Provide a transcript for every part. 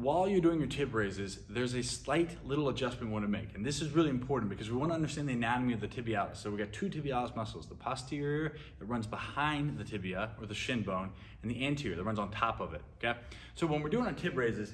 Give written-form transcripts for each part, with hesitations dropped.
while you're doing your tib raises, there's a slight little adjustment we want to make. And this is really important because we want to understand the anatomy of the tibialis. So we got two tibialis muscles, the posterior that runs behind the tibia or the shin bone, and the anterior that runs on top of it, okay? So when we're doing our tib raises,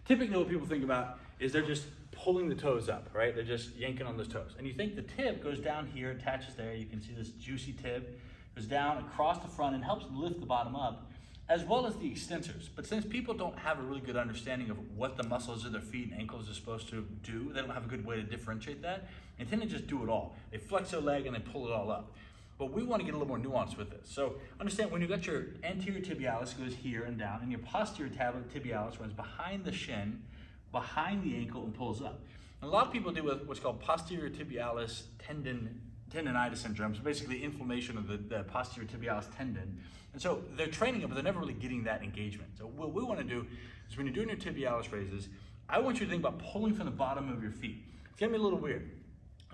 typically what people think about is they're just pulling the toes up, right? They're just yanking on those toes. And you think the tib goes down here, attaches there. You can see this juicy tib, goes down across the front and helps lift the bottom up, as well as the extensors. But since people don't have a really good understanding of what the muscles of their feet and ankles are supposed to do, they don't have a good way to differentiate that, they tend to just do it all. They flex their leg and they pull it all up. But we want to get a little more nuance with this. So understand when you got your anterior tibialis goes here and down, and your posterior tibialis runs behind the shin, behind the ankle, and pulls up. And a lot of people do what's called posterior tibialis tendonitis syndrome, so basically inflammation of the posterior tibialis tendon. And so they're training it, but they're never really getting that engagement. So what we want to do is when you're doing your tibialis raises, I want you to think about pulling from the bottom of your feet. It's gonna be a little weird.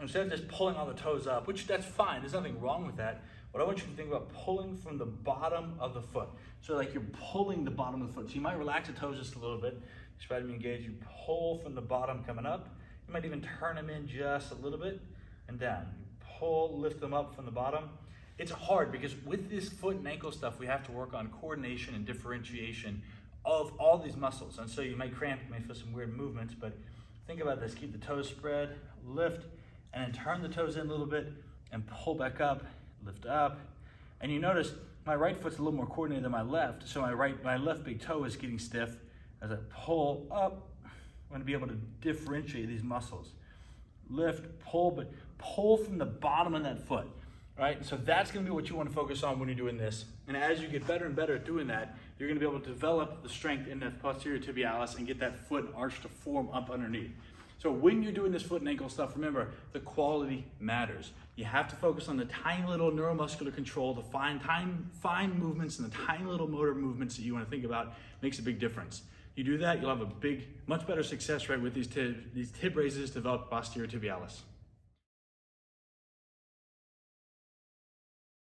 Instead of just pulling all the toes up, which that's fine, there's nothing wrong with that, but I want you to think about pulling from the bottom of the foot. So like you're pulling the bottom of the foot. So you might relax the toes just a little bit. Just try to be engaged. You pull from the bottom coming up. You might even turn them in just a little bit and down. You pull, lift them up from the bottom. It's hard because with this foot and ankle stuff, we have to work on coordination and differentiation of all these muscles. And so you may cramp, you may feel some weird movements, but think about this. Keep the toes spread, lift, and then turn the toes in a little bit and pull back up, lift up. And you notice my right foot's a little more coordinated than my left, so my left big toe is getting stiff. As I pull up, I'm gonna be able to differentiate these muscles. Lift, pull, but pull from the bottom of that foot, right? So that's gonna be what you wanna focus on when you're doing this. And as you get better and better at doing that, you're gonna be able to develop the strength in the posterior tibialis and get that foot and arch to form up underneath. So when you're doing this foot and ankle stuff, remember, the quality matters. You have to focus on the tiny little neuromuscular control, the fine movements and the tiny little motor movements that you wanna think about. Makes a big difference. You do that, you'll have a much better success rate with these tib raises, develop posterior tibialis.